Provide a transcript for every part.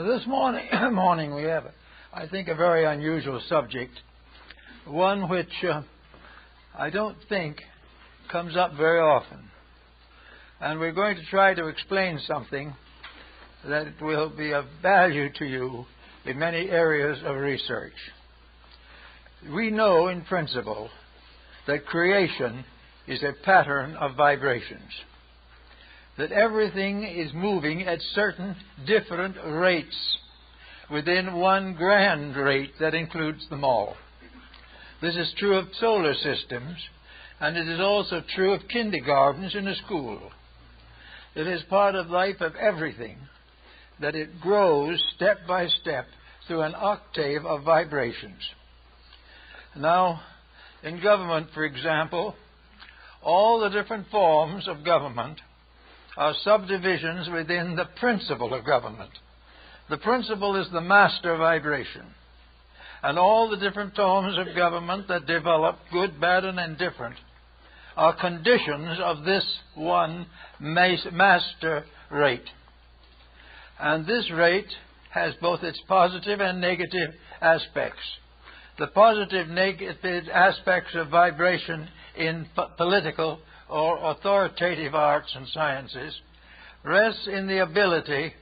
This morning we have, I think, a very unusual subject, one which I don't think comes up very often. And we're going to try to explain something that will be of value to you in many areas of research. We know in principle that creation is a pattern of vibrations, that everything is moving at certain different rates within one grand rate that includes them all. This is true of solar systems, and it is also true of kindergartens in a school. It is part of life of everything that it grows step by step through an octave of vibrations. Now, in government, for example, all the different forms of government are subdivisions within the principle of government. The principle is the master vibration. And all the different forms of government that develop, good, bad, and indifferent, are conditions of this one master rate. And this rate has both its positive and negative aspects. The positive negative aspects of vibration in political or authoritative arts and sciences rests in the ability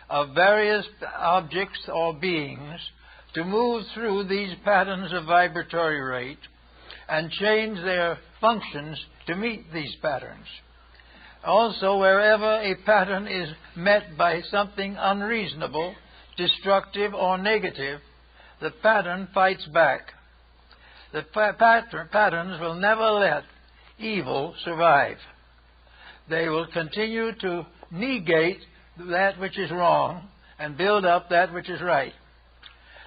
of various objects or beings to move through these patterns of vibratory rate and change their functions to meet these patterns. Also, wherever a pattern is met by something unreasonable, destructive, or negative, the pattern fights back. The patterns will never let evil survive. They will continue to negate that which is wrong and build up that which is right.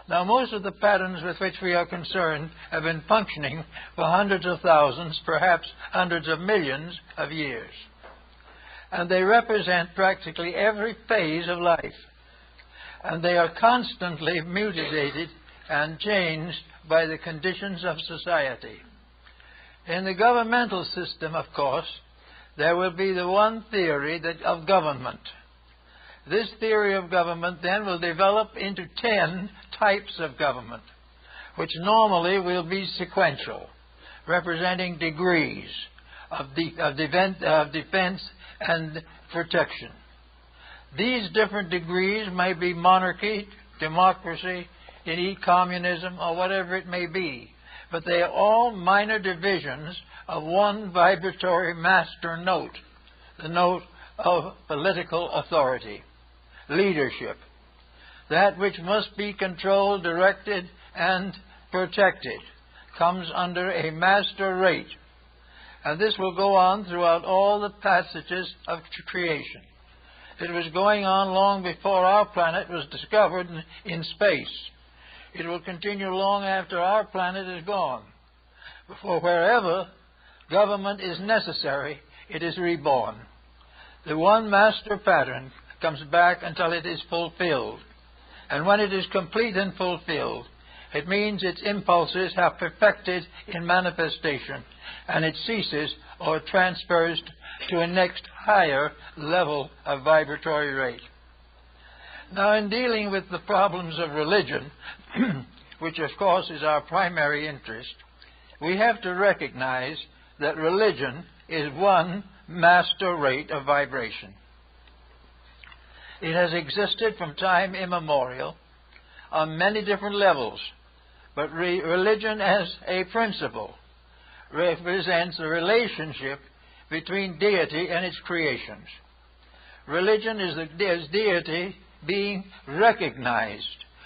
Now, most of the patterns with which we are concerned have been functioning for hundreds of thousands, perhaps hundreds of millions of years. And they represent practically every phase of life. And they are constantly mutated and changed by the conditions of society. In the governmental system, of course, there will be the one theory of government. This theory of government then will develop into 10 types of government, which normally will be sequential, representing degrees of defense and protection. These different degrees may be monarchy, democracy, communism, or whatever it may be. But they are all minor divisions of one vibratory master note, the note of political authority, leadership. That which must be controlled, directed, and protected comes under a master rate. And this will go on throughout all the passages of creation. It was going on long before our planet was discovered in space. It will continue long after our planet is gone. For wherever government is necessary, it is reborn. The one master pattern comes back until it is fulfilled. And when it is complete and fulfilled, it means its impulses have perfected in manifestation, and it ceases or transfers to a next higher level of vibratory rate. Now, in dealing with the problems of religion, which of course is our primary interest, we have to recognize that religion is one master rate of vibration. It has existed from time immemorial on many different levels, but religion as a principle represents a relationship between deity and its creations. Religion is deity being recognized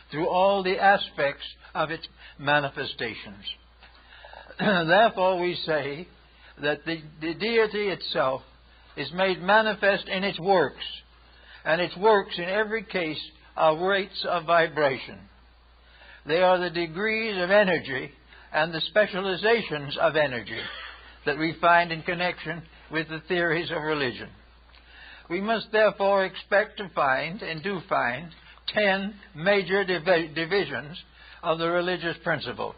through all the aspects of its manifestations. Therefore, we say that the deity itself is made manifest in its works, and its works in every case are rates of vibration. They are the degrees of energy and the specializations of energy that we find in connection with the theories of religion. We must therefore expect to find, and do find, 10 major divisions of the religious principle.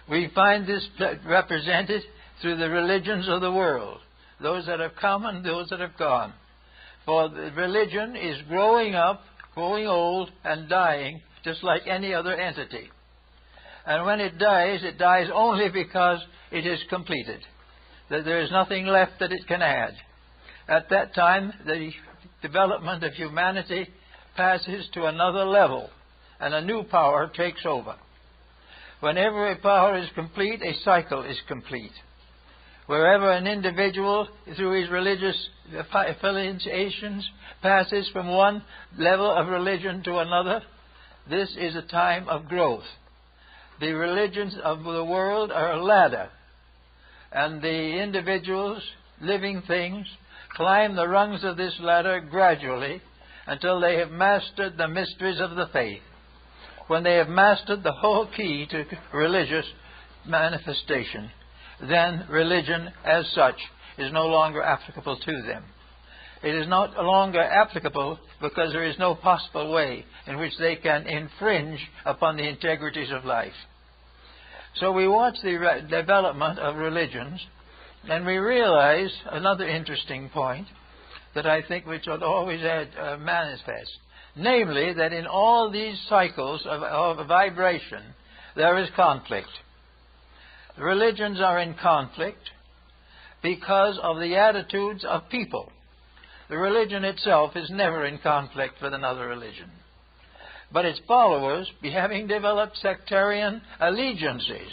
We find this represented through the religions of the world, those that have come and those that have gone. For the religion is growing up growing old and dying just like any other entity. And when it dies only because it is completed, that there is nothing left that it can add. At that time, the development of humanity passes to another level, and a new power takes over. Whenever a power is complete, a cycle is complete. Wherever an individual, through his religious affiliations, passes from one level of religion to another, this is a time of growth. The religions of the world are a ladder, and the individuals, living things, climb the rungs of this ladder gradually until they have mastered the mysteries of the faith. When they have mastered the whole key to religious manifestation, then religion as such is no longer applicable to them. It is not longer applicable because there is no possible way in which they can infringe upon the integrities of life. So we watch the development of religions, and we realize another interesting point that I think we should always manifest, namely that in all these cycles of vibration there is conflict. Religions are in conflict because of the attitudes of people. The religion itself is never in conflict with another religion. But its followers, having developed sectarian allegiances,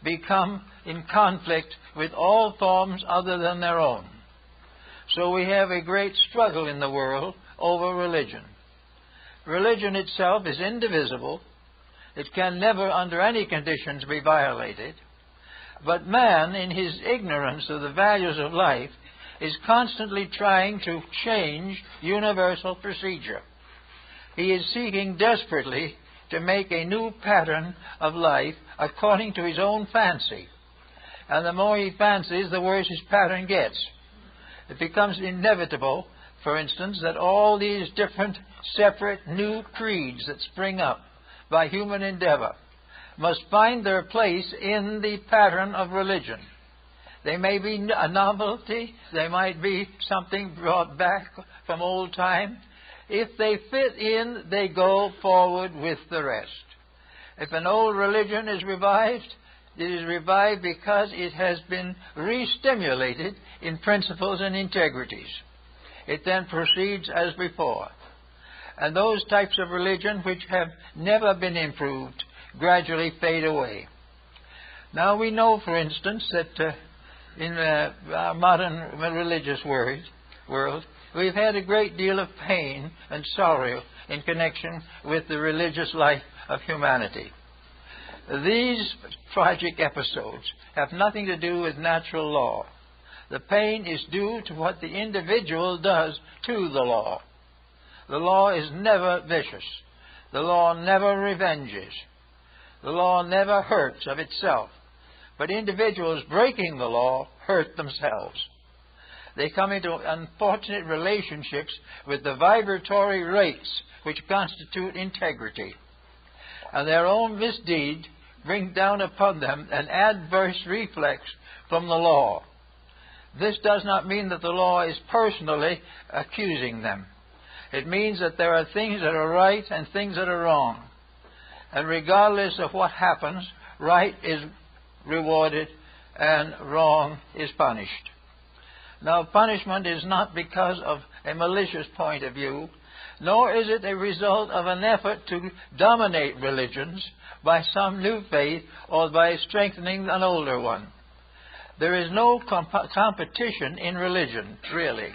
become in conflict with all forms other than their own. So we have a great struggle in the world over religion. Religion itself is indivisible. It can never, under any conditions, be violated. But man, in his ignorance of the values of life, is constantly trying to change universal procedure. He is seeking desperately to make a new pattern of life according to his own fancy. And the more he fancies, the worse his pattern gets. It becomes inevitable, for instance, that all these different separate new creeds that spring up by human endeavor must find their place in the pattern of religion. They may be a novelty, they might be something brought back from old time. If they fit in, they go forward with the rest. If an old religion is revived, it is revived because it has been re-stimulated in principles and integrities. It then proceeds as before. And those types of religion which have never been improved gradually fade away. Now we know, for instance, that in our modern religious world, we've had a great deal of pain and sorrow in connection with the religious life of humanity. These tragic episodes have nothing to do with natural law. The pain is due to what the individual does to the law. The law is never vicious. The law never revenges. The law never hurts of itself. But individuals breaking the law hurt themselves. They come into unfortunate relationships with the vibratory rates which constitute integrity. And their own misdeed bring down upon them an adverse reflex from the law. This does not mean that the law is personally accusing them. It means that there are things that are right and things that are wrong. And regardless of what happens, right is rewarded and wrong is punished. Now, punishment is not because of a malicious point of view, nor is it a result of an effort to dominate religions by some new faith or by strengthening an older one. There is no competition in religion, really,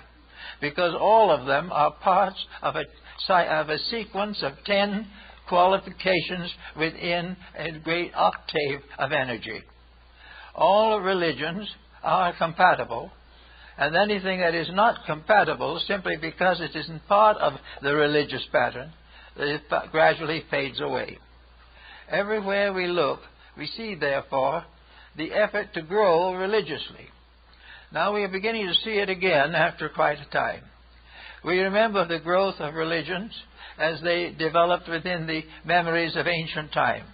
because all of them are parts of a sequence of 10 qualifications within a great octave of energy. All religions are compatible, and anything that is not compatible, simply because it isn't part of the religious pattern, it gradually fades away. Everywhere we look, we see, therefore, the effort to grow religiously. Now we are beginning to see it again after quite a time. We remember the growth of religions as they developed within the memories of ancient times.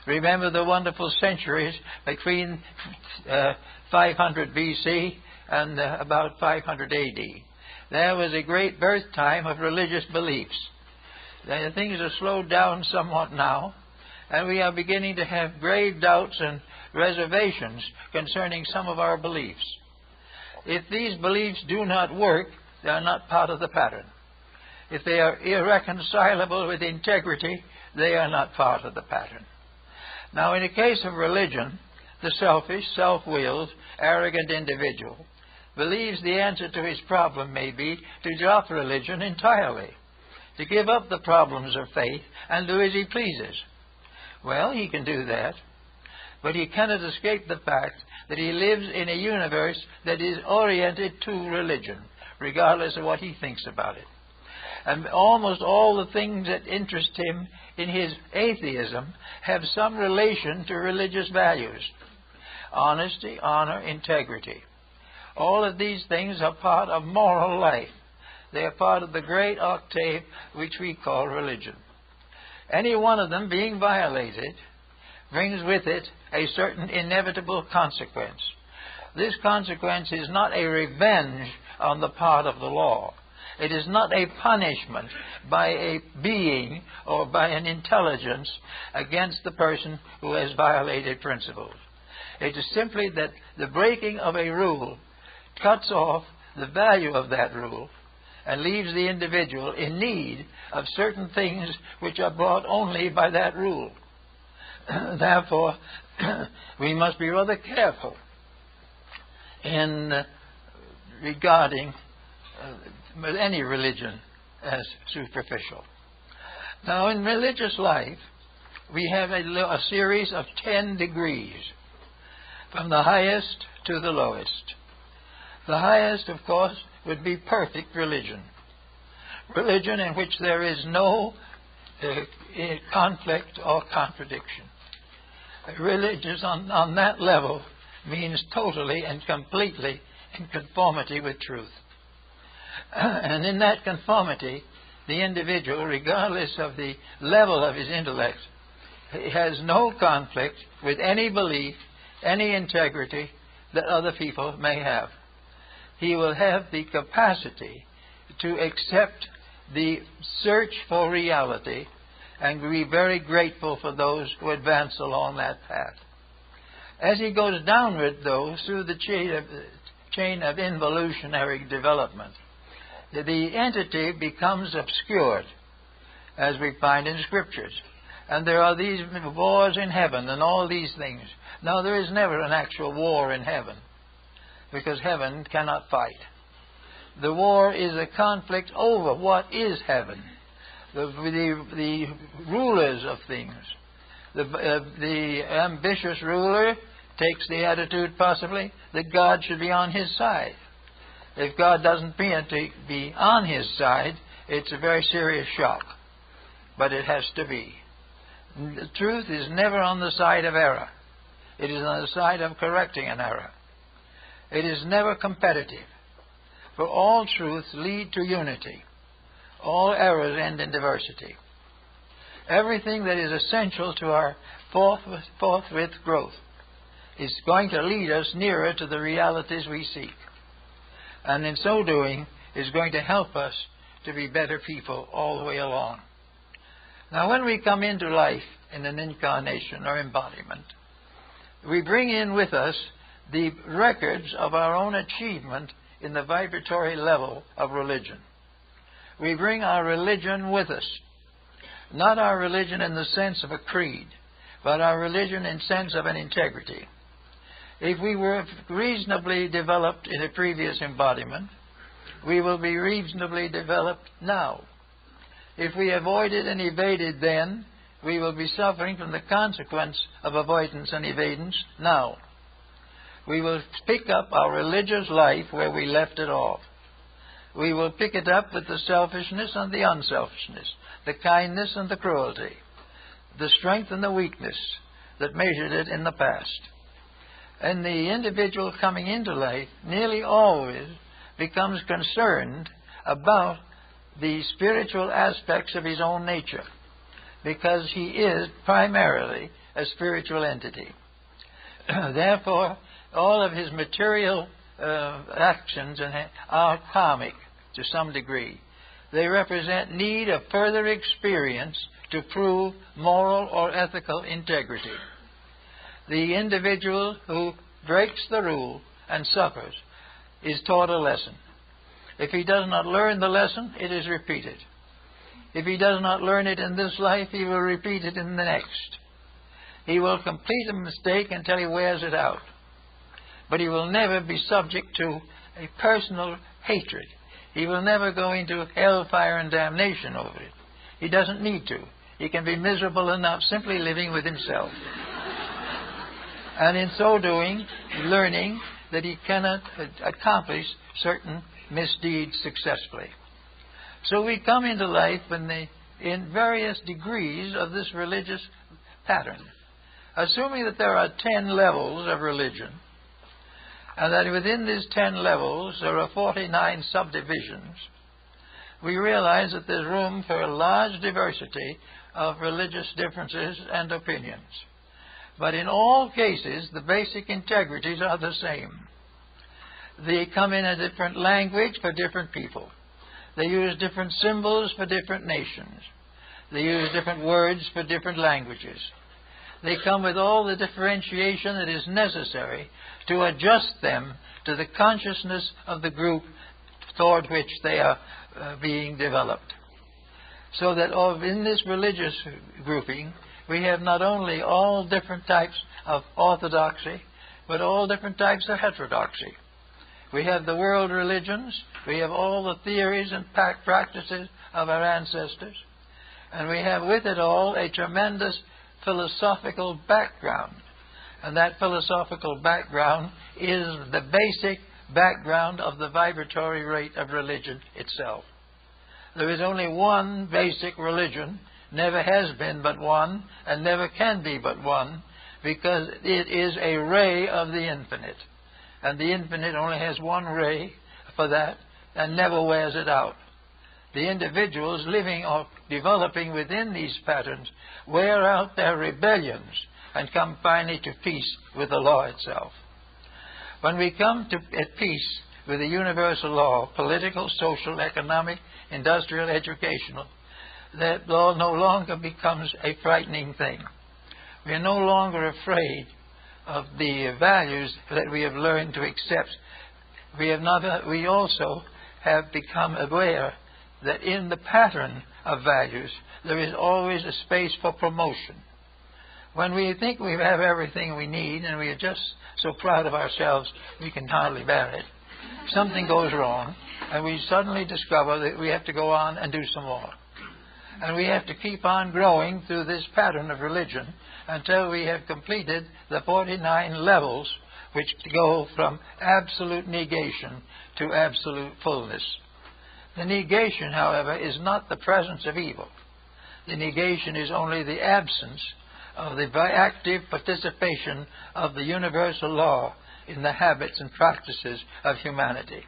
Remember the wonderful centuries between 500 BC and about 500 AD. There was a great birth time of religious beliefs. Things are slowed down somewhat now, and we are beginning to have grave doubts and reservations concerning some of our beliefs. If these beliefs do not work, they are not part of the pattern. If they are irreconcilable with integrity, they are not part of the pattern. Now, in the case of religion, the selfish, self-willed, arrogant individual believes the answer to his problem may be to drop religion entirely, to give up the problems of faith and do as he pleases. Well, he can do that, but he cannot escape the fact that he lives in a universe that is oriented to religion, regardless of what he thinks about it. And almost all the things that interest him in his atheism have some relation to religious values. Honesty, honor, integrity. All of these things are part of moral life. They are part of the great octave which we call religion. Any one of them being violated brings with it a certain inevitable consequence. This consequence is not a revenge on the part of the law. It is not a punishment by a being or by an intelligence against the person who has violated principles. It is simply that the breaking of a rule cuts off the value of that rule and leaves the individual in need of certain things which are brought only by that rule. Therefore, we must be rather careful in regarding any religion as superficial. Now, in religious life, we have a series of 10 degrees, from the highest to the lowest. The highest, of course, would be perfect religion. Religion in which there is no conflict or contradiction. Religion on that level means totally and completely in conformity with truth. And in that conformity, the individual, regardless of the level of his intellect, has no conflict with any belief, any integrity that other people may have. He will have the capacity to accept the search for reality and be very grateful for those who advance along that path. As he goes downward, though, through the chain of involutionary development, the entity becomes obscured, as we find in Scriptures. And there are these wars in heaven and all these things. Now, there is never an actual war in heaven, because heaven cannot fight. The war is a conflict over what is heaven. The rulers of things. The ambitious ruler takes the attitude, possibly, that God should be on his side. If God doesn't appear to be on his side, it's a very serious shock. But it has to be. The truth is never on the side of error. It is on the side of correcting an error. It is never competitive. For all truths lead to unity. All errors end in diversity. Everything that is essential to our forthwith growth is going to lead us nearer to the realities we seek. And in so doing, is going to help us to be better people all the way along. Now, when we come into life in an incarnation or embodiment, we bring in with us the records of our own achievement in the vibratory level of religion. We bring our religion with us. Not our religion in the sense of a creed, but our religion in sense of an integrity. If we were reasonably developed in a previous embodiment, we will be reasonably developed now. If we avoided and evaded then, we will be suffering from the consequence of avoidance and evadance now. We will pick up our religious life where we left it off. We will pick it up with the selfishness and the unselfishness, the kindness and the cruelty, the strength and the weakness that measured it in the past. And the individual coming into life nearly always becomes concerned about the spiritual aspects of his own nature, because he is primarily a spiritual entity. Therefore, all of his material actions are karmic to some degree. They represent need of further experience to prove moral or ethical integrity. The individual who breaks the rule and suffers is taught a lesson. If he does not learn the lesson, it is repeated. If he does not learn it in this life, he will repeat it in the next. He will complete a mistake until he wears it out. But he will never be subject to a personal hatred. He will never go into hellfire and damnation over it. He doesn't need to. He can be miserable enough simply living with himself. And in so doing, learning that he cannot accomplish certain misdeeds successfully. So we come into life in various degrees of this religious pattern. Assuming that there are 10 levels of religion, and that within these 10 levels there are 49 subdivisions, we realize that there's room for a large diversity of religious differences and opinions. But in all cases, the basic integrities are the same. They come in a different language for different people. They use different symbols for different nations. They use different words for different languages. They come with all the differentiation that is necessary to adjust them to the consciousness of the group toward which they are being developed. So that in this religious grouping, we have not only all different types of orthodoxy, but all different types of heterodoxy. We have the world religions, we have all the theories and practices of our ancestors, and we have with it all a tremendous philosophical background. And that philosophical background is the basic background of the vibratory rate of religion itself. There is only one basic religion, never has been but one, and never can be but one, because it is a ray of the infinite. And the infinite only has one ray for that, and never wears it out. The individuals living or developing within these patterns wear out their rebellions and come finally to peace with the law itself. When we come at peace with the universal law, political, social, economic, industrial, educational, that law no longer becomes a frightening thing. We are no longer afraid of the values that we have learned to accept. We also have become aware that in the pattern of values there is always a space for promotion. When we think we have everything we need and we are just so proud of ourselves we can hardly bear it, something goes wrong and we suddenly discover that we have to go on and do some more. And we have to keep on growing through this pattern of religion until we have completed the 49 levels which go from absolute negation to absolute fullness. The negation, however, is not the presence of evil. The negation is only the absence of the active participation of the universal law in the habits and practices of humanity.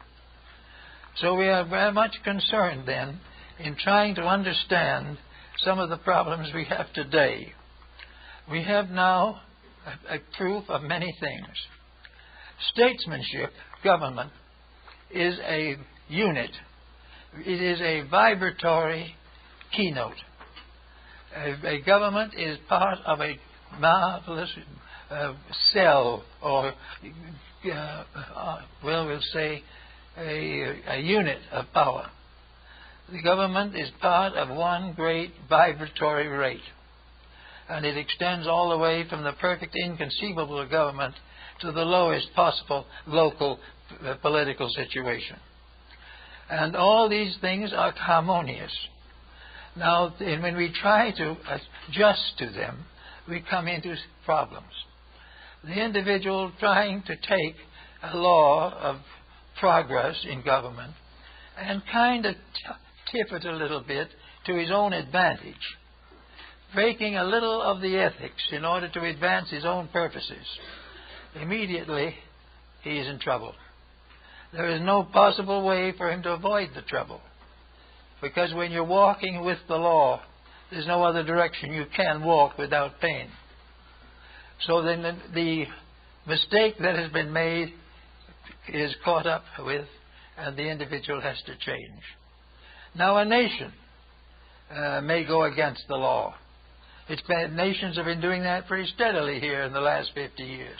So we are very much concerned then in trying to understand some of the problems we have today. We have now a proof of many things. Statesmanship, government, is a unit. It is a vibratory keynote. A government is part of a marvelous cell, or we'll say a unit of power. The government is part of one great vibratory rate, and it extends all the way from the perfect inconceivable of government to the lowest possible local political situation. And all these things are harmonious. Now, when we try to adjust to them, we come into problems. The individual trying to take a law of progress in government and kind of tip it a little bit to his own advantage, breaking a little of the ethics in order to advance his own purposes, immediately he is in trouble. There is no possible way for him to avoid the trouble, because when you're walking with the law, there's no other direction you can walk without pain. So then the mistake that has been made is caught up with, and the individual has to change. Now a nation may go against the law. Nations have been doing that pretty steadily here in the last 50 years.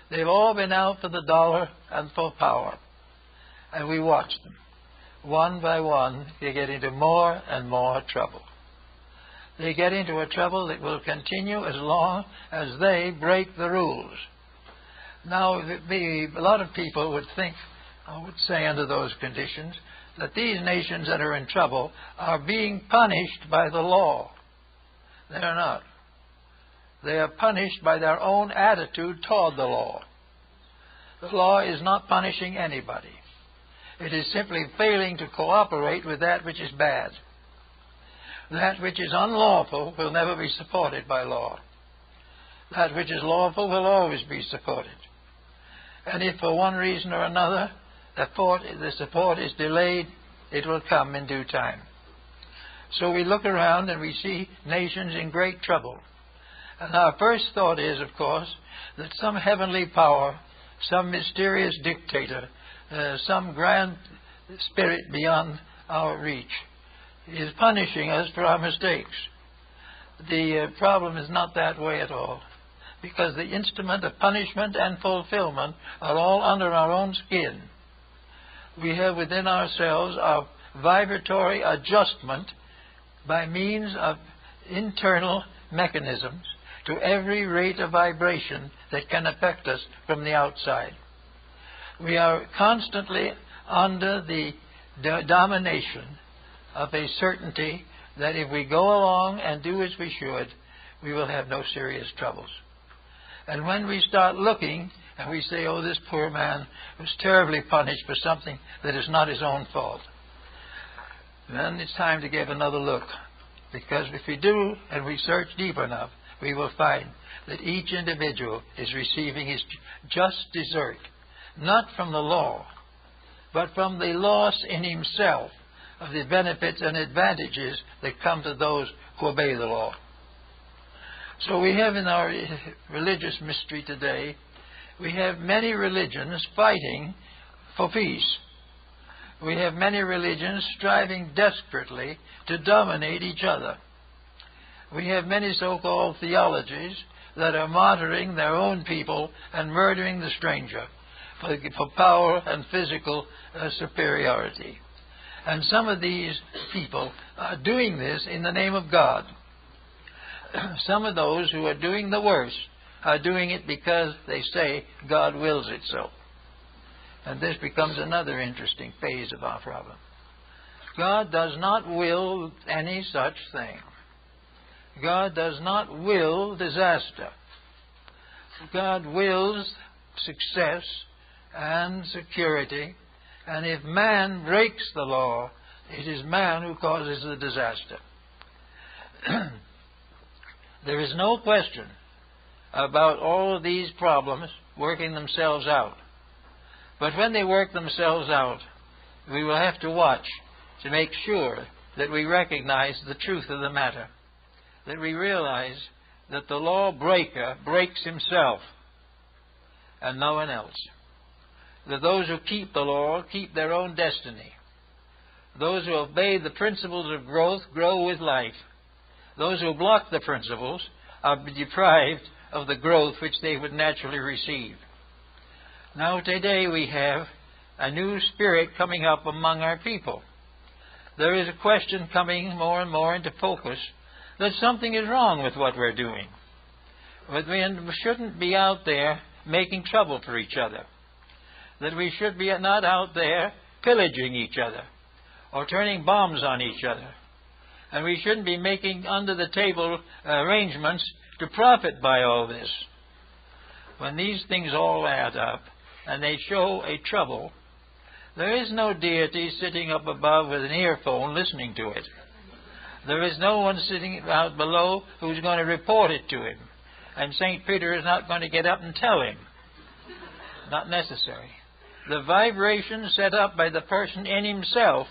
They've all been out for the dollar and for power. And we watch them. One by one, they get into more and more trouble. They get into a trouble that will continue as long as they break the rules. Now, a lot of people would think, I would say under those conditions, that these nations that are in trouble are being punished by the law. They are not. They are punished by their own attitude toward the law. The law is not punishing anybody. It is simply failing to cooperate with that which is bad. That which is unlawful will never be supported by law. That which is lawful will always be supported. And if for one reason or another the support is delayed, it will come in due time. So we look around and we see nations in great trouble. And our first thought is, of course, that some heavenly power, some mysterious dictator, some grand spirit beyond our reach is punishing us for our mistakes. The problem is not that way at all, because the instrument of punishment and fulfillment are all under our own skin. We have within ourselves a vibratory adjustment by means of internal mechanisms to every rate of vibration that can affect us from the outside. We are constantly under the domination of a certainty that if we go along and do as we should, we will have no serious troubles. And when we start looking and we say, oh, this poor man was terribly punished for something that is not his own fault, then it's time to give another look. Because if we do and we search deep enough, we will find that each individual is receiving his just desert, not from the law, but from the loss in himself of the benefits and advantages that come to those who obey the law. So we have in our religious mystery today, we have many religions fighting for peace. We have many religions striving desperately to dominate each other. We have many so-called theologies that are martyring their own people and murdering the stranger for power and physical superiority. And some of these people are doing this in the name of God. Some of those who are doing the worst are doing it because they say God wills it so. And this becomes another interesting phase of our problem. God does not will any such thing. God does not will disaster. God wills success and security, and if man breaks the law, it is man who causes the disaster. There is no question about all of these problems working themselves out. But when they work themselves out, we will have to watch to make sure that we recognize the truth of the matter, that we realize that the law breaker breaks himself and no one else, that those who keep the law keep their own destiny. Those who obey the principles of growth grow with life. Those who block the principles are deprived of the growth which they would naturally receive. Now today we have a new spirit coming up among our people. There is a question coming more and more into focus that something is wrong with what we're doing. But we shouldn't be out there making trouble for each other. That we should be not out there pillaging each other or turning bombs on each other. And we shouldn't be making under-the-table arrangements to profit by all this. When these things all add up and they show a trouble, there is no deity sitting up above with an earphone listening to it. There is no one sitting out below who's going to report it to him. And St. Peter is not going to get up and tell him. Not necessary. The vibration set up by the person in himself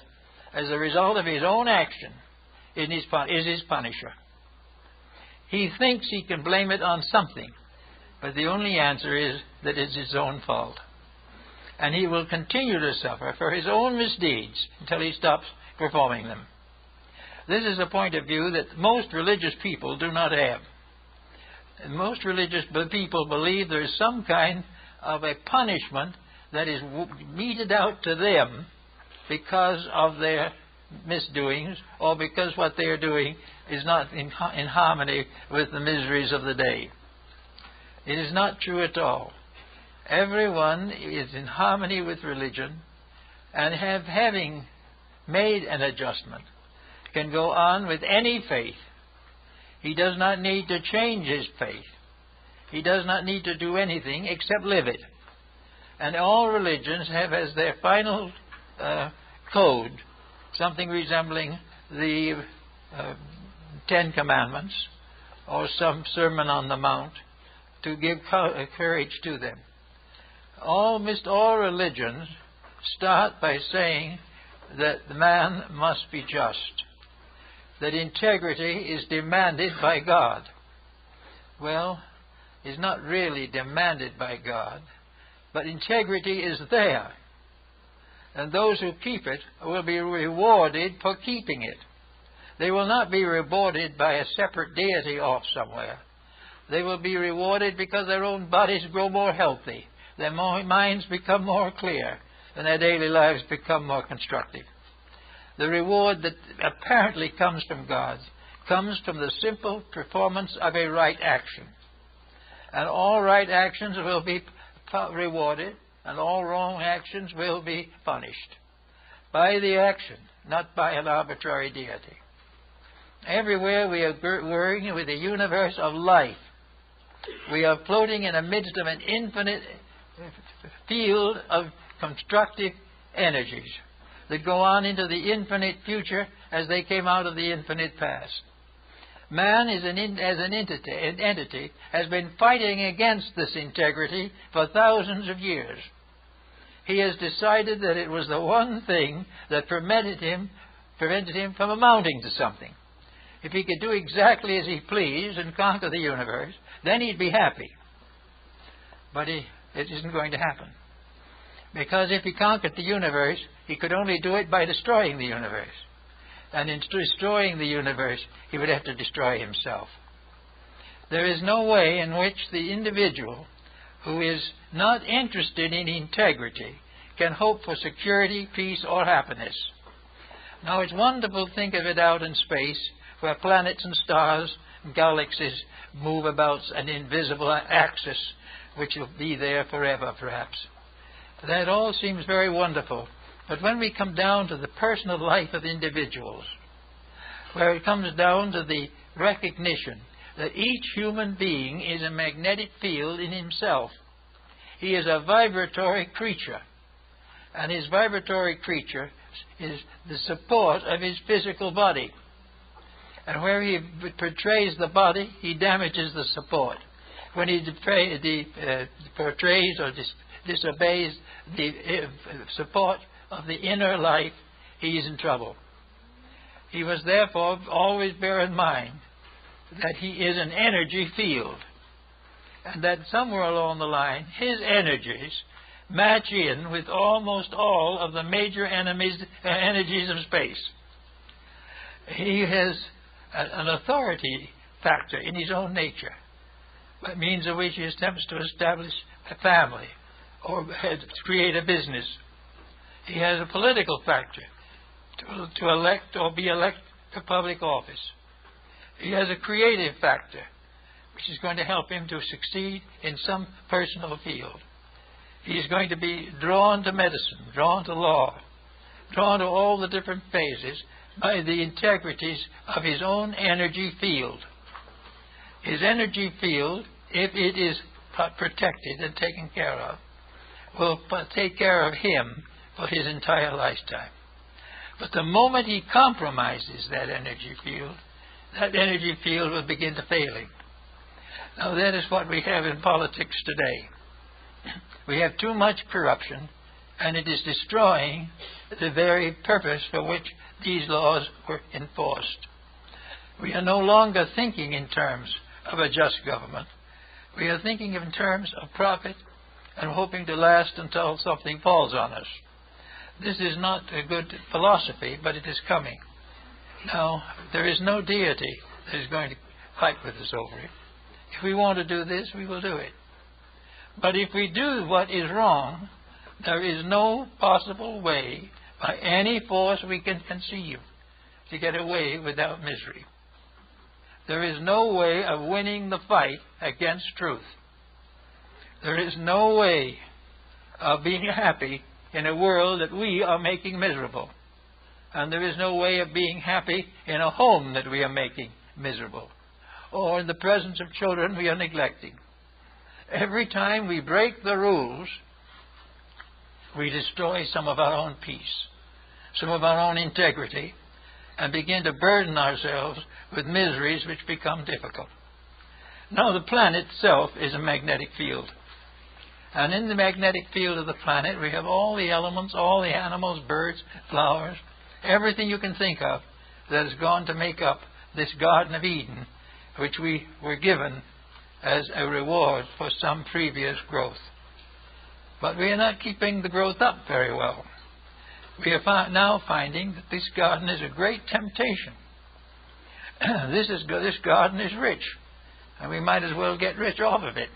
as a result of his own action is his punisher. He thinks he can blame it on something, but the only answer is that it's his own fault. And he will continue to suffer for his own misdeeds until he stops performing them. This is a point of view that most religious people do not have. And most religious people believe there is some kind of a punishment that is meted out to them because of their misdoings, or because what they are doing is not in harmony with the miseries of the day. It is not true at all. Everyone is in harmony with religion, and having made an adjustment, can go on with any faith. He does not need to change his faith. He does not need to do anything except live it. And all religions have as their final code something resembling the Ten Commandments or some Sermon on the Mount to give courage to them. Almost all religions start by saying that the man must be just, that integrity is demanded by God. Well, it's not really demanded by God, but integrity is there. And those who keep it will be rewarded for keeping it. They will not be rewarded by a separate deity off somewhere. They will be rewarded because their own bodies grow more healthy, their minds become more clear, and their daily lives become more constructive. The reward that apparently comes from God comes from the simple performance of a right action. And all right actions will be rewarded, and all wrong actions will be punished by the action, not by an arbitrary deity. Everywhere we are working with a universe of life. We are floating in the midst of an infinite field of constructive energies that go on into the infinite future as they came out of the infinite past. Man as an entity has been fighting against this integrity for thousands of years. He has decided that it was the one thing that prevented him from amounting to something. If he could do exactly as he pleased and conquer the universe, then he'd be happy. But it isn't going to happen. Because if he conquered the universe, he could only do it by destroying the universe. And in destroying the universe, he would have to destroy himself. There is no way in which the individual who is not interested in integrity can hope for security, peace, or happiness. Now, it's wonderful to think of it out in space, where planets and stars and galaxies move about an invisible axis, which will be there forever, perhaps. That all seems very wonderful. But when we come down to the personal life of individuals, where it comes down to the recognition that each human being is a magnetic field in himself, he is a vibratory creature. And his vibratory creature is the support of his physical body. And where he portrays the body, he damages the support. When he portrays or disobeys the support of the inner life, he is in trouble. He must therefore always bear in mind that he is an energy field, and that somewhere along the line his energies match in with almost all of the major energies of space. He has an authority factor in his own nature, by means of which he attempts to establish a family or create a business. He has a political factor to elect or be elected to public office. He has a creative factor, which is going to help him to succeed in some personal field. He is going to be drawn to medicine, drawn to law, drawn to all the different phases by the integrities of his own energy field. His energy field, if it is protected and taken care of, will take care of him for his entire lifetime. But the moment he compromises that energy field will begin to fail him. Now that is what we have in politics today. We have too much corruption, and it is destroying the very purpose for which these laws were enforced. We are no longer thinking in terms of a just government. We are thinking in terms of profit and hoping to last until something falls on us. This is not a good philosophy, but it is coming. Now, there is no deity that is going to fight with us over it. If we want to do this, we will do it. But if we do what is wrong, there is no possible way, by any force we can conceive, to get away without misery. There is no way of winning the fight against truth. There is no way of being happy in a world that we are making miserable. And there is no way of being happy in a home that we are making miserable, or in the presence of children we are neglecting. Every time we break the rules, we destroy some of our own peace, some of our own integrity, and begin to burden ourselves with miseries which become difficult. Now, the planet itself is a magnetic field. And in the magnetic field of the planet, we have all the elements, all the animals, birds, flowers, everything you can think of that has gone to make up this Garden of Eden, which we were given as a reward for some previous growth. But we are not keeping the growth up very well. We are now finding that this garden is a great temptation. This garden is rich, and we might as well get rich off of it.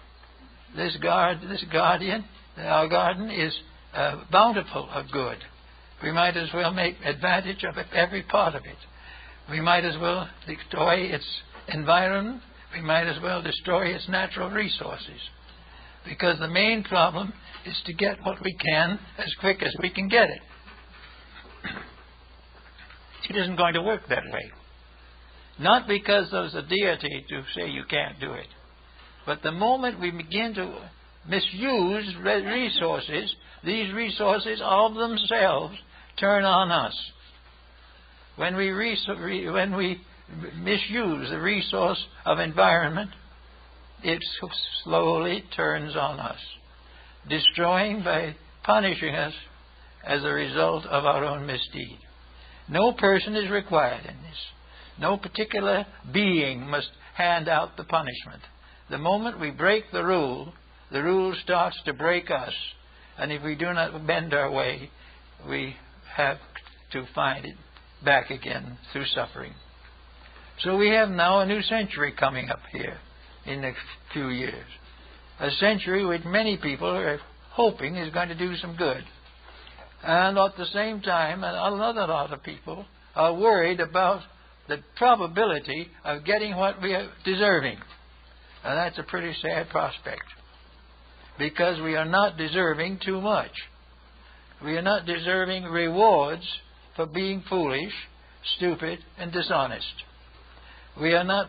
This guardian, our garden, is bountiful of good. We might as well make advantage of every part of it. We might as well destroy its environment. We might as well destroy its natural resources. Because the main problem is to get what we can as quick as we can get it. It isn't going to work that way. Not because there's a deity to say you can't do it. But the moment we begin to misuse resources, these resources of themselves turn on us. When we misuse the resource of environment, it slowly turns on us, destroying by punishing us as a result of our own misdeed. No person is required in this. No particular being must hand out the punishment. The moment we break the rule starts to break us. And if we do not bend our way, we have to find it back again through suffering. So we have now a new century coming up here in a few years. A century which many people are hoping is going to do some good. And at the same time, another lot of people are worried about the probability of getting what we are deserving. And that's a pretty sad prospect, because we are not deserving too much. We are not deserving rewards for being foolish, stupid, and dishonest. We are not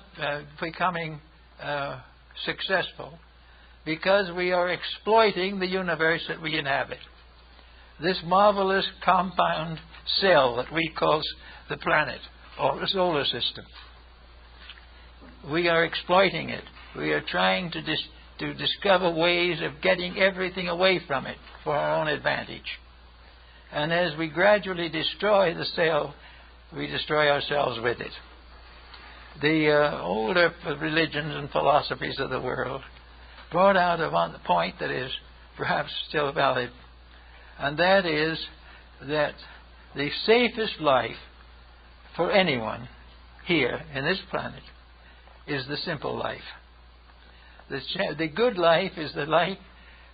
becoming successful because we are exploiting the universe that we inhabit. This marvelous compound cell that we call the planet or the solar system. We are exploiting it. We are trying to discover ways of getting everything away from it for our own advantage. And as we gradually destroy the cell, we destroy ourselves with it. The older religions and philosophies of the world brought out a point that is perhaps still valid, and that is that the safest life for anyone here in this planet is the simple life. The good life is the life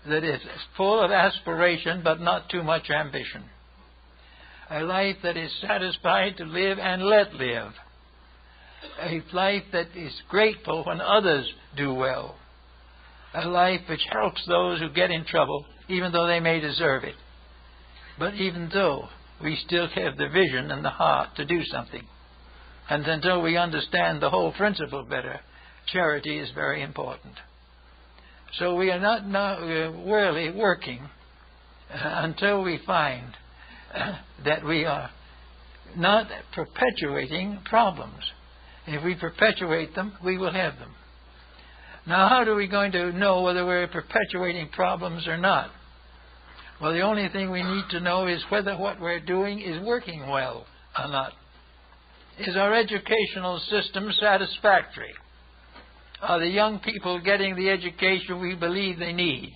that is full of aspiration but not too much ambition. A life that is satisfied to live and let live. A life that is grateful when others do well. A life which helps those who get in trouble, even though they may deserve it. But even though, we still have the vision and the heart to do something. And until we understand the whole principle better, charity is very important. So we are not really working until we find that we are not perpetuating problems. If we perpetuate them, we will have them. Now, how are we going to know whether we're perpetuating problems or not? Well, the only thing we need to know is whether what we're doing is working well or not. Is our educational system satisfactory? Are the young people getting the education we believe they need?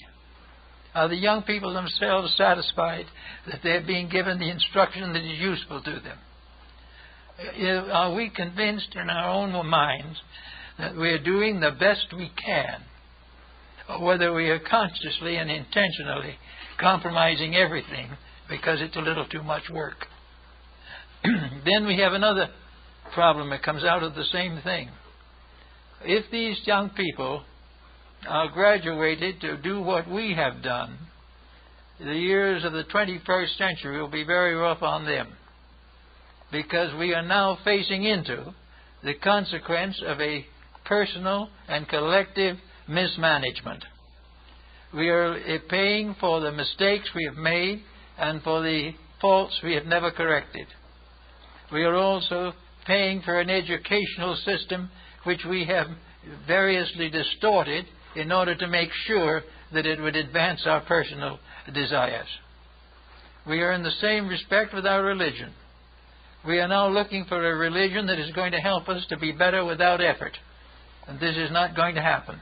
Are the young people themselves satisfied that they're being given the instruction that is useful to them? Are we convinced in our own minds that we're doing the best we can, or whether we are consciously and intentionally compromising everything because it's a little too much work? Then we have another problem that comes out of the same thing. If these young people are graduated to do what we have done, the years of the 21st century will be very rough on them, because we are now facing into the consequence of a personal and collective mismanagement. We are paying for the mistakes we have made and for the faults we have never corrected. We are also paying for an educational system which we have variously distorted in order to make sure that it would advance our personal desires. We are in the same respect with our religion. We are now looking for a religion that is going to help us to be better without effort. And this is not going to happen.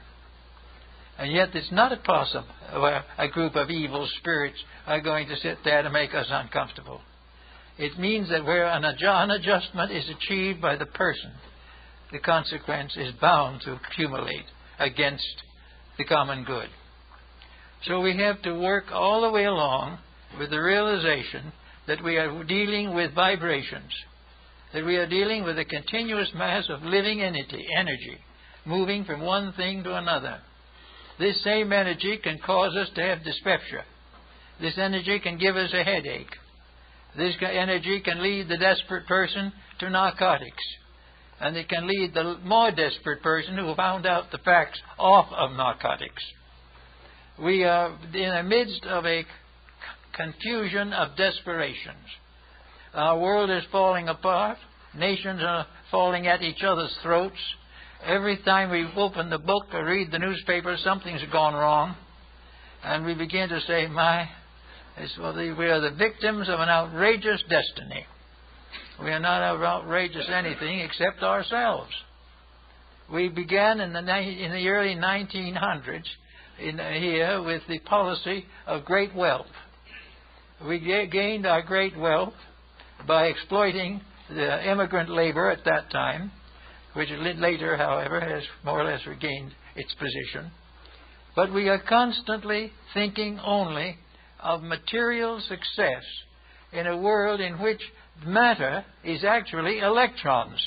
And yet it's not possible where a group of evil spirits are going to sit there to make us uncomfortable. It means that where an adjustment is achieved by the person, the consequence is bound to accumulate against the common good. So we have to work all the way along with the realization that we are dealing with vibrations, that we are dealing with a continuous mass of living energy, moving from one thing to another. This same energy can cause us to have dyspepsia. This energy can give us a headache. This energy can lead the desperate person to narcotics. And it can lead the more desperate person who found out the facts off of narcotics. We are in the midst of a confusion of desperations. Our world is falling apart. Nations are falling at each other's throats. Every time we open the book or read the newspaper, something's gone wrong. And we begin to say, we are the victims of an outrageous destiny. We are not outrageous anything except ourselves. We began in the early 1900s here with the policy of great wealth. We gained our great wealth by exploiting the immigrant labor at that time, which later, however, has more or less regained its position. But we are constantly thinking only of material success in a world in which matter is actually electrons.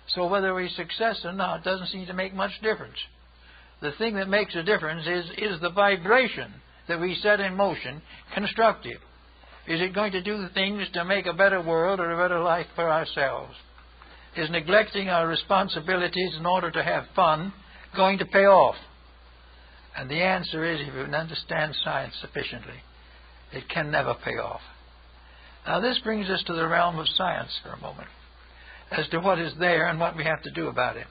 So whether we're success or not doesn't seem to make much difference. The thing that makes a difference is the vibration that we set in motion constructive. Is it going to do things to make a better world or a better life for ourselves? Is neglecting our responsibilities in order to have fun going to pay off? And the answer is, if you understand science sufficiently, it can never pay off. Now this brings us to the realm of science for a moment, as to what is there and what we have to do about it.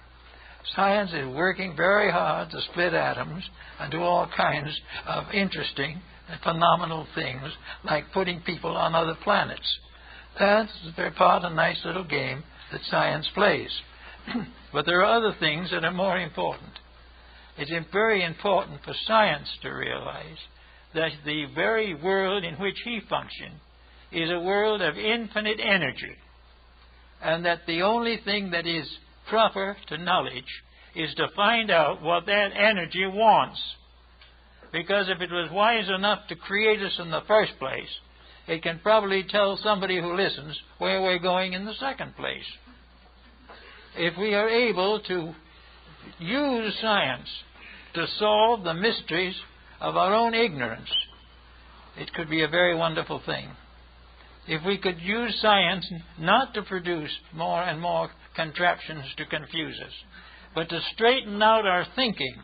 Science is working very hard to split atoms and do all kinds of interesting and phenomenal things, like putting people on other planets. That's a part of a nice little game that science plays. But there are other things that are more important. It's very important for science to realize that the very world in which he functions is a world of infinite energy, and that the only thing that is proper to knowledge is to find out what that energy wants. Because if it was wise enough to create us in the first place, it can probably tell somebody who listens where we're going in the second place. If we are able to use science to solve the mysteries of our own ignorance, it could be a very wonderful thing. If we could use science not to produce more and more contraptions to confuse us, but to straighten out our thinking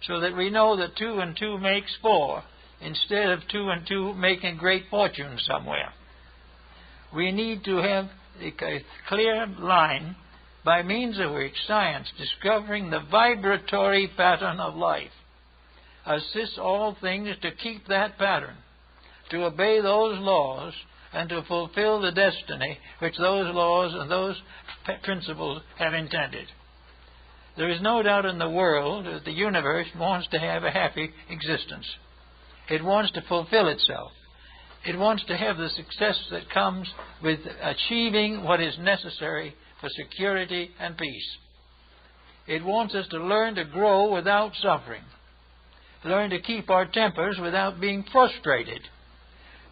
so that we know that 2 and 2 makes 4, instead of 2 and 2 making great fortunes somewhere. We need to have a clear line by means of which science, discovering the vibratory pattern of life, assists all things to keep that pattern, to obey those laws, and to fulfill the destiny which those laws and those principles have intended. There is no doubt in the world that the universe wants to have a happy existence. It wants to fulfill itself. It wants to have the success that comes with achieving what is necessary for security and peace. It wants us to learn to grow without suffering, learn to keep our tempers without being frustrated,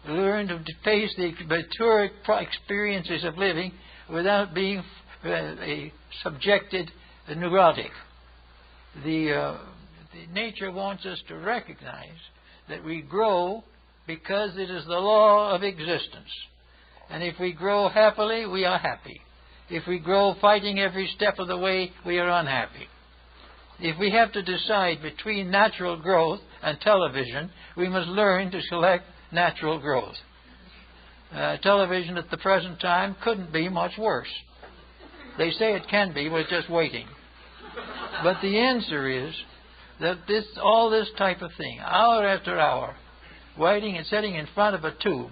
learn to face the mature experiences of living without being subjected neurotic. The nature wants us to recognize that we grow because it is the law of existence. And if we grow happily, we are happy. If we grow fighting every step of the way, we are unhappy. If we have to decide between natural growth and television, we must learn to select natural growth. Television at the present time couldn't be much worse. They say it can be, we're just waiting. But the answer is that all this type of thing, hour after hour, waiting and sitting in front of a tube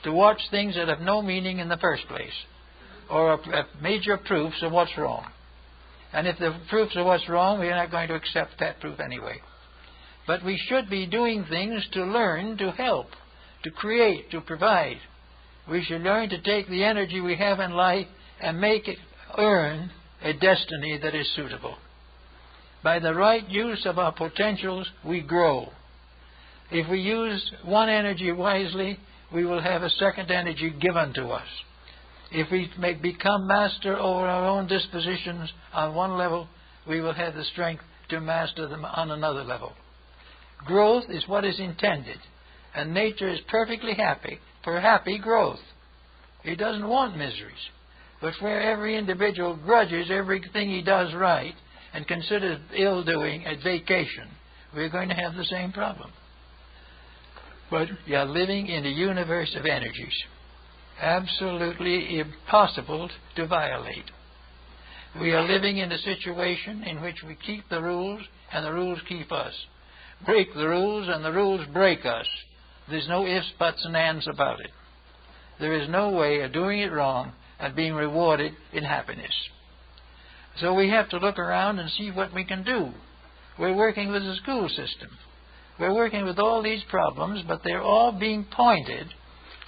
to watch things that have no meaning in the first place, or major proofs of what's wrong. And if the proofs of what's wrong, we're not going to accept that proof anyway. But we should be doing things to learn, to help, to create, to provide. We should learn to take the energy we have in life and make it earn a destiny that is suitable. By the right use of our potentials, we grow. If we use one energy wisely, we will have a second energy given to us. If we become master over our own dispositions on one level, we will have the strength to master them on another level. Growth is what is intended, and nature is perfectly happy for happy growth. It doesn't want miseries. But where every individual grudges everything he does right and considers ill-doing a vacation, we're going to have the same problem. But we are living in a universe of energies, absolutely impossible to violate. We are living in a situation in which we keep the rules and the rules keep us. Break the rules and the rules break us. There's no ifs, buts, and ands about it. There is no way of doing it wrong and being rewarded in happiness. So we have to look around and see what we can do. We're working with the school system. We're working with all these problems, but they're all being pointed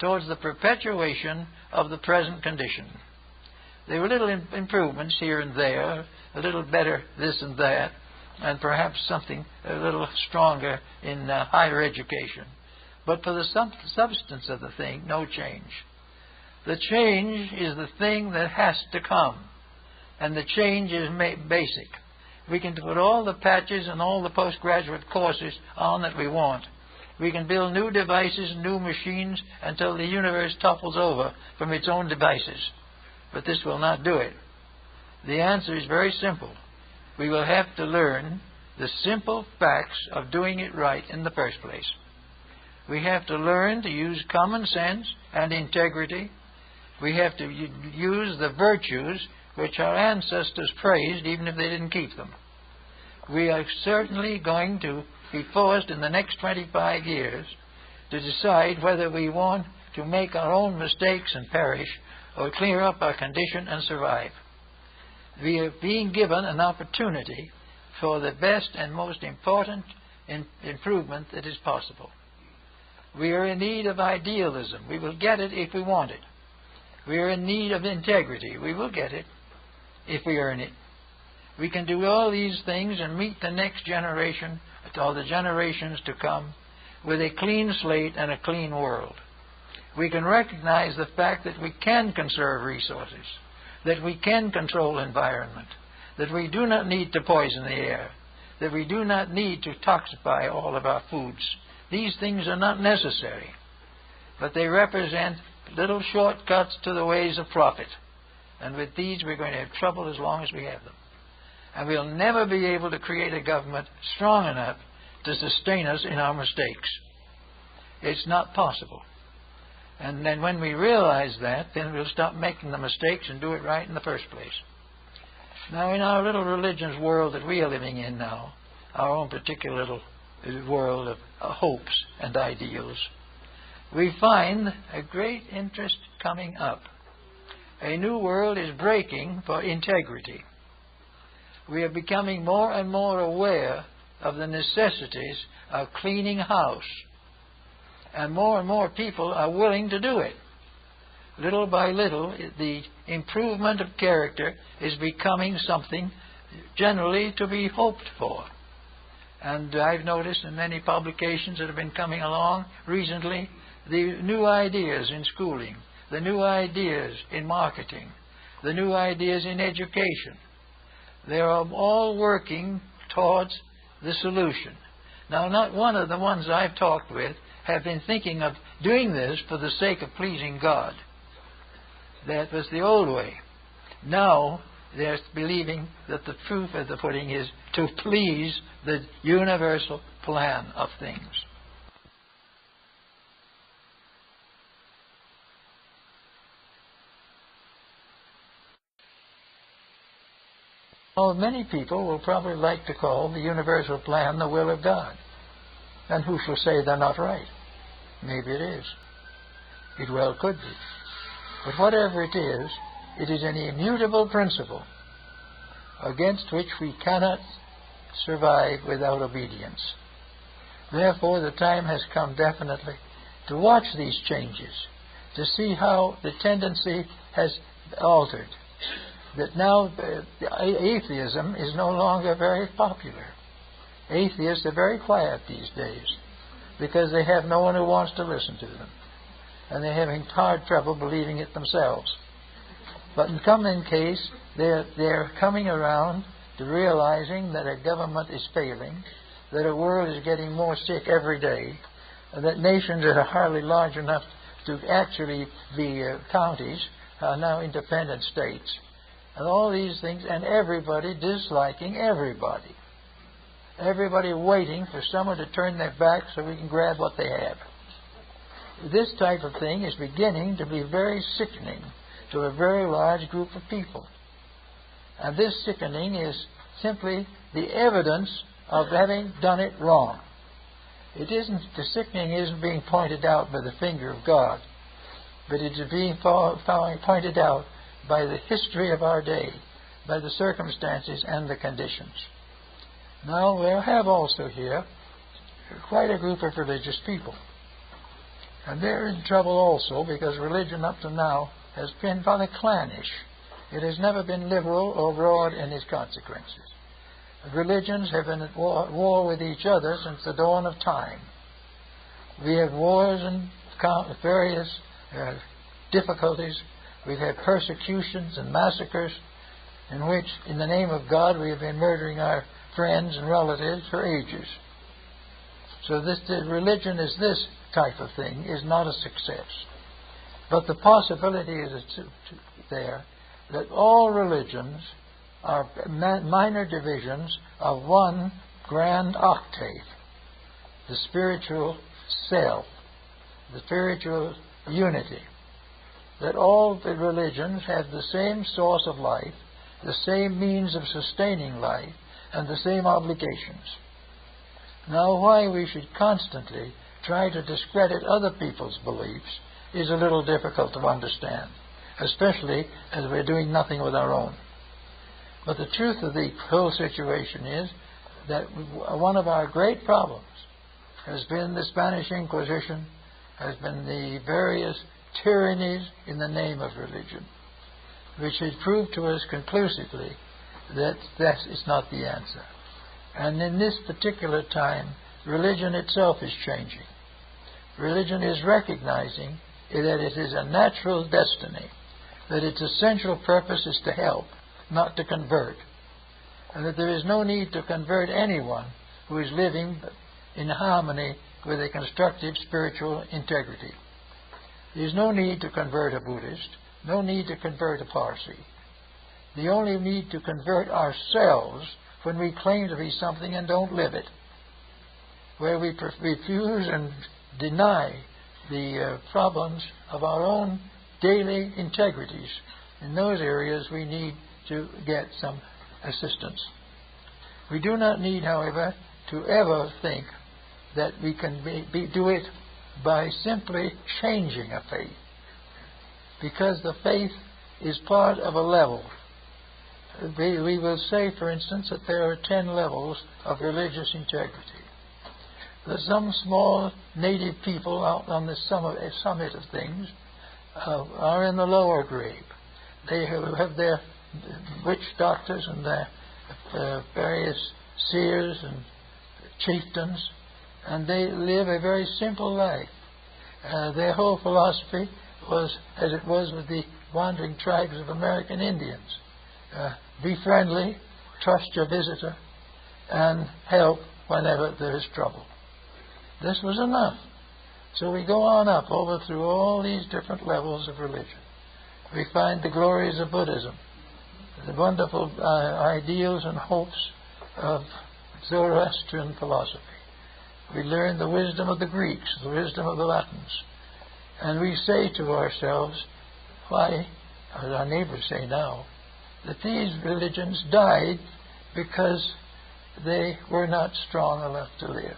towards the perpetuation of the present condition. There were little improvements here and there, a little better this and that, and perhaps something a little stronger in higher education. But for the substance of the thing, no change. The change is the thing that has to come, and the change is basic. We can put all the patches and all the postgraduate courses on that we want. We can build new devices, new machines, until the universe topples over from its own devices. But this will not do it. The answer is very simple. We will have to learn the simple facts of doing it right in the first place. We have to learn to use common sense and integrity. We have to use the virtues which our ancestors praised, even if they didn't keep them. We are certainly going to be forced in the next 25 years to decide whether we want to make our own mistakes and perish, or clear up our condition and survive. We are being given an opportunity for the best and most important improvement that is possible. We are in need of idealism. We will get it if we want it. We are in need of integrity. We will get it if we earn it. We can do all these things and meet the next generation, or the generations to come, with a clean slate and a clean world. We can recognize the fact that we can conserve resources, that we can control environment, that we do not need to poison the air, that we do not need to toxify all of our foods. These things are not necessary, but they represent little shortcuts to the ways of profit. And with these, we're going to have trouble as long as we have them. And we'll never be able to create a government strong enough to sustain us in our mistakes. It's not possible. And then when we realize that, then we'll stop making the mistakes and do it right in the first place. Now, in our little religious world that we are living in now, our own particular little world of hopes and ideals, we find a great interest coming up. A new world is breaking for integrity. We are becoming more and more aware of the necessities of cleaning house. And more people are willing to do it. Little by little, the improvement of character is becoming something generally to be hoped for. And I've noticed in many publications that have been coming along recently, the new ideas in schooling, the new ideas in marketing, the new ideas in education. They are all working towards the solution. Now, not one of the ones I've talked with have been thinking of doing this for the sake of pleasing God. That was the old way. Now, they're believing that the proof of the pudding is to please the universal plan of things. Well, many people will probably like to call the universal plan the will of God. And who shall say they're not right? Maybe it is. It well could be. But whatever it is an immutable principle against which we cannot survive without obedience. Therefore, the time has come definitely to watch these changes, to see how the tendency has altered. That now atheism is no longer very popular. Atheists are very quiet these days because they have no one who wants to listen to them. And they're having hard trouble believing it themselves. But in common case, they're coming around to realizing that a government is failing, that a world is getting more sick every day, and that nations that are hardly large enough to actually be counties are now independent states. And all these things, and everybody disliking everybody. Everybody waiting for someone to turn their back so we can grab what they have. This type of thing is beginning to be very sickening to a very large group of people. And this sickening is simply the evidence of having done it wrong. The sickening isn't being pointed out by the finger of God, but it is being pointed out by the history of our day, by the circumstances and the conditions. Now, we have also here quite a group of religious people. And they're in trouble also because religion up to now has been rather clannish. It has never been liberal or broad in its consequences. Religions have been at war with each other since the dawn of time. We have wars and various difficulties. We've had persecutions and massacres in which, in the name of God, we have been murdering our friends and relatives for ages. So the religion is this type of thing is not a success. But the possibility is there that all religions are minor divisions of one grand octave, the spiritual self, the spiritual unity. That all the religions have the same source of life, the same means of sustaining life, and the same obligations. Now, why we should constantly try to discredit other people's beliefs is a little difficult to understand, especially as we're doing nothing with our own. But the truth of the whole situation is that one of our great problems has been the Spanish Inquisition, has been the various tyrannies in the name of religion, which has proved to us conclusively that that is not the answer. And in this particular time, religion itself is changing. Religion is recognizing that it is a natural destiny, that its essential purpose is to help, not to convert, and that there is no need to convert anyone who is living in harmony with a constructive spiritual integrity. There is no need to convert a Buddhist, no need to convert a Parsi. The only need to convert ourselves when we claim to be something and don't live it, where we refuse and deny the problems of our own daily integrities. In those areas we need to get some assistance. We do not need, however, to ever think that we can do it by simply changing a faith, because the faith is part of a level, We will say, for instance, that there are 10 levels of religious integrity. There's some small native people out on the summit of things are in the lower grade. They have their witch doctors and their various seers and chieftains, and they live a very simple life. Their whole philosophy was, as it was with the wandering tribes of American Indians, be friendly, trust your visitor, and help whenever there is trouble. This was enough. So we go on up over through all these different levels of religion. We find the glories of Buddhism, the wonderful ideals and hopes of Zoroastrian philosophy. We learn the wisdom of the Greeks, the wisdom of the Latins. And we say to ourselves, why, as our neighbors say now, that these religions died because they were not strong enough to live.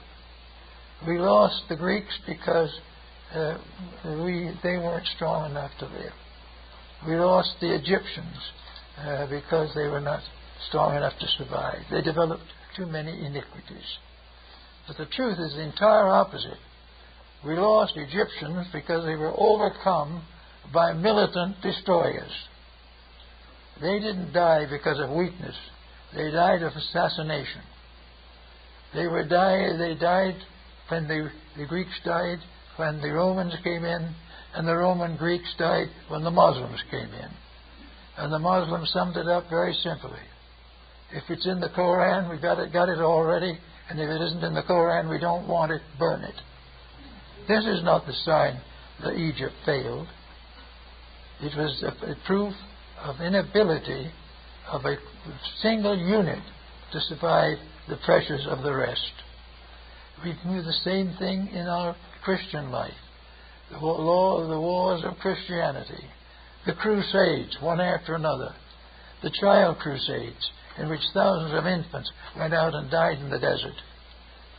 We lost the Greeks because they weren't strong enough to live. We lost the Egyptians because they were not strong enough to survive. They developed too many iniquities. But the truth is the entire opposite. We lost Egyptians because they were overcome by militant destroyers. They didn't die because of weakness. They died of assassination. They died when the Greeks died, when the Romans came in, and the Roman Greeks died when the Muslims came in. And the Muslims summed it up very simply. If it's in the Koran, we've got it already, and if it isn't in the Koran, we don't want it, burn it. This is not the sign that Egypt failed. It was a proof of inability of a single unit to survive the pressures of the rest. We do the same thing in our Christian life. The wars of Christianity, the Crusades, one after another, the Child Crusades, in which thousands of infants went out and died in the desert.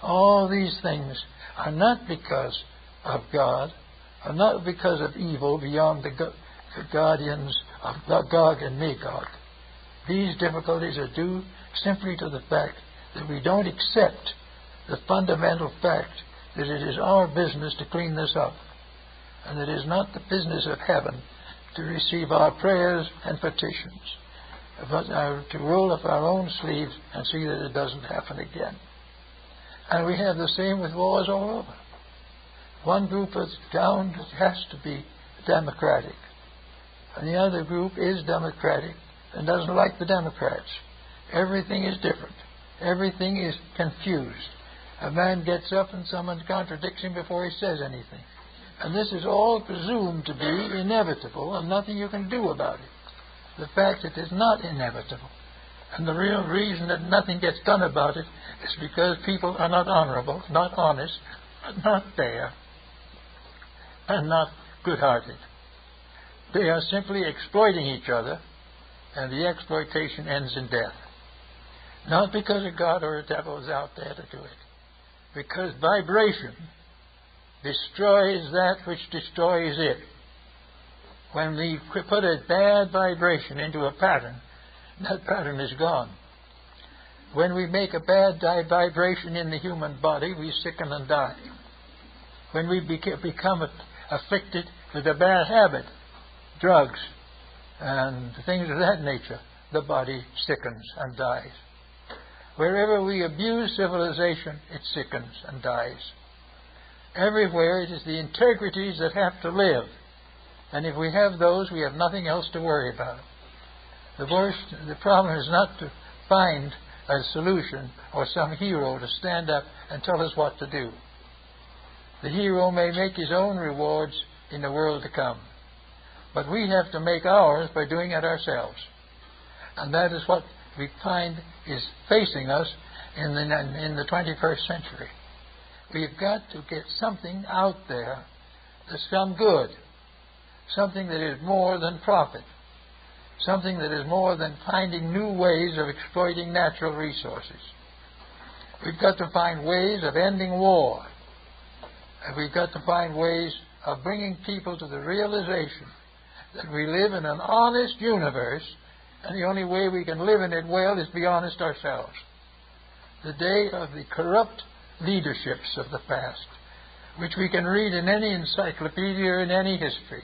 All these things are not because of God, are not because of evil beyond the guardians of Gog and Magog. These difficulties are due simply to the fact that we don't accept the fundamental fact that it is our business to clean this up, and it is not the business of heaven to receive our prayers and petitions, but to roll up our own sleeves and see that it doesn't happen again. And we have the same with wars all over. One group is down, it has to be democratic, and the other group is democratic and doesn't like the Democrats. Everything is different. Everything is confused. A man gets up and someone contradicts him before he says anything. And this is all presumed to be inevitable and nothing you can do about it. The fact it is not inevitable. And the real reason that nothing gets done about it is because people are not honorable, not honest, not fair, and not good-hearted. They are simply exploiting each other, and the exploitation ends in death. Not because a God or a devil is out there to do it. Because vibration destroys that which destroys it. When we put a bad vibration into a pattern, that pattern is gone. When we make a bad vibration in the human body, we sicken and die. When we become afflicted with a bad habit, drugs, and things of that nature, the body sickens and dies. Wherever we abuse civilization, it sickens and dies. Everywhere it is the integrities that have to live. And if we have those, we have nothing else to worry about. The problem is not to find a solution or some hero to stand up and tell us what to do. The hero may make his own rewards in the world to come. But we have to make ours by doing it ourselves. And that is what we find is facing us in the 21st century. We've got to get something out there that's some good, something that is more than profit, something that is more than finding new ways of exploiting natural resources. We've got to find ways of ending war, and we've got to find ways of bringing people to the realization that we live in an honest universe And the only way we can live in it well is be honest ourselves. The day of the corrupt leaderships of the past, which we can read in any encyclopedia or in any history.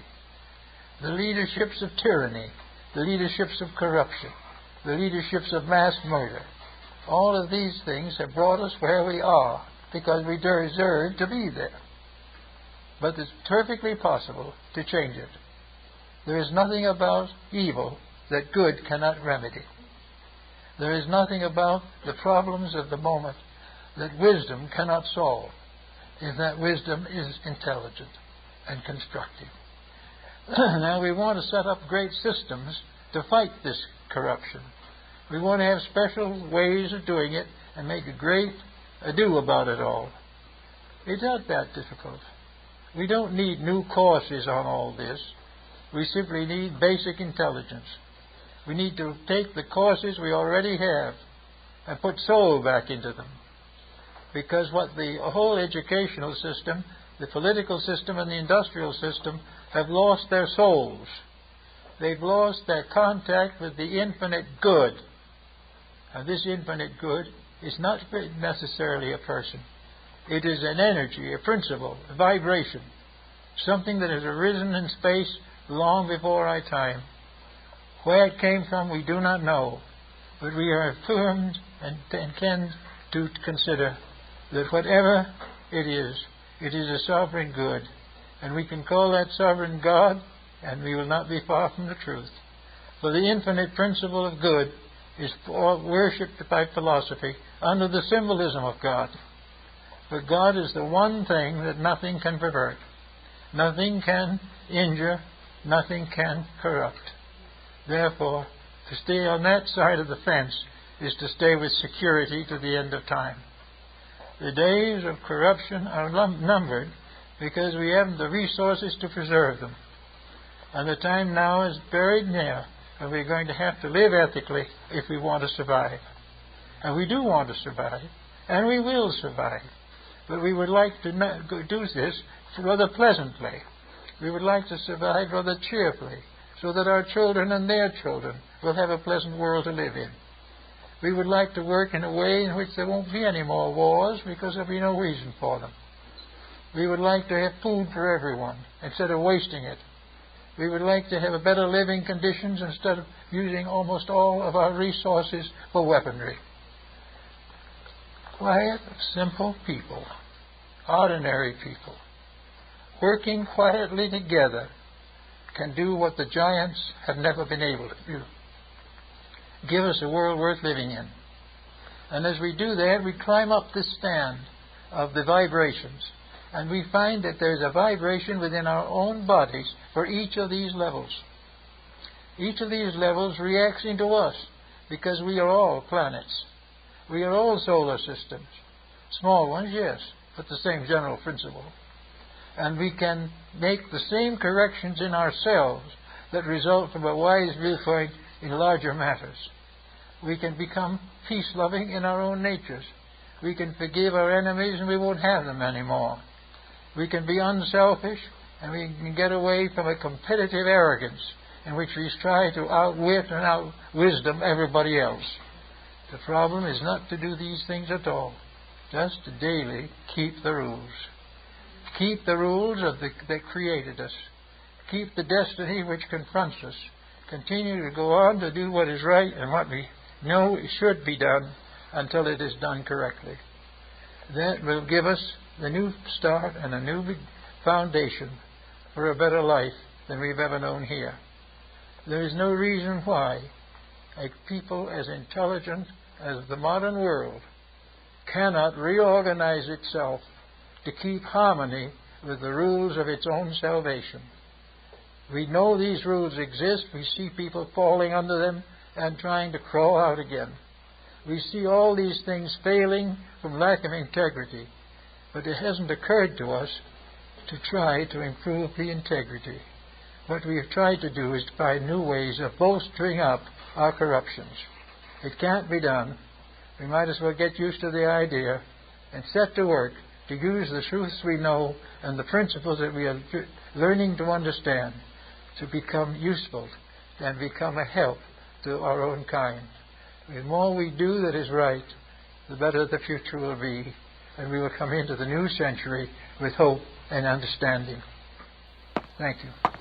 The leaderships of tyranny, the leaderships of corruption, the leaderships of mass murder. All of these things have brought us where we are because we deserve to be there. But it's perfectly possible to change it. There is nothing about evil that good cannot remedy. There is nothing about the problems of the moment that wisdom cannot solve, if that wisdom is intelligent and constructive. Now we want to set up great systems to fight this corruption. We want to have special ways of doing it and make a great ado about it all. It's not that difficult. We don't need new courses on all this. We simply need basic intelligence. We need to take the courses we already have and put soul back into them. Because what the whole educational system, the political system and the industrial system have lost their souls. They've lost their contact with the infinite good. And this infinite good is not necessarily a person. It is an energy, a principle, a vibration, something that has arisen in space long before our time. Where it came from, we do not know, but we are affirmed and tend to consider that whatever it is a sovereign good, and we can call that sovereign God, and we will not be far from the truth. For the infinite principle of good is worshipped by philosophy under the symbolism of God. But God is the one thing that nothing can pervert, nothing can injure, nothing can corrupt. Therefore, to stay on that side of the fence is to stay with security to the end of time. The days of corruption are numbered because we haven't the resources to preserve them. And the time now is very near, and we're going to have to live ethically if we want to survive. And we do want to survive, and we will survive. But we would like to do this rather pleasantly. We would like to survive rather cheerfully, so that our children and their children will have a pleasant world to live in. We would like to work in a way in which there won't be any more wars because there'll be no reason for them. We would like to have food for everyone instead of wasting it. We would like to have better living conditions instead of using almost all of our resources for weaponry. Quiet, simple people, ordinary people, working quietly together can do what the giants have never been able to do. Give us a world worth living in. And as we do that, we climb up this stand of the vibrations, and we find that there's a vibration within our own bodies for each of these levels. Each of these levels reacts into us because we are all planets. We are all solar systems. Small ones, yes, but the same general principle. And we can make the same corrections in ourselves that result from a wise viewpoint in larger matters. We can become peace-loving in our own natures. We can forgive our enemies and we won't have them anymore. We can be unselfish and we can get away from a competitive arrogance in which we try to outwit and out-wisdom everybody else. The problem is not to do these things at all, just to daily keep the rules. Keep the rules that created us. Keep the destiny which confronts us. Continue to go on to do what is right and what we know should be done until it is done correctly. That will give us the new start and a new foundation for a better life than we've ever known here. There is no reason why a people as intelligent as the modern world cannot reorganize itself to keep harmony with the rules of its own salvation. We know these rules exist. We see people falling under them and trying to crawl out again. We see all these things failing from lack of integrity. But it hasn't occurred to us to try to improve the integrity. What we have tried to do is to find new ways of bolstering up our corruptions. It can't be done. We might as well get used to the idea and set to work to use the truths we know and the principles that we are learning to understand to become useful and become a help to our own kind. The more we do that is right, the better the future will be, and we will come into the new century with hope and understanding. Thank you.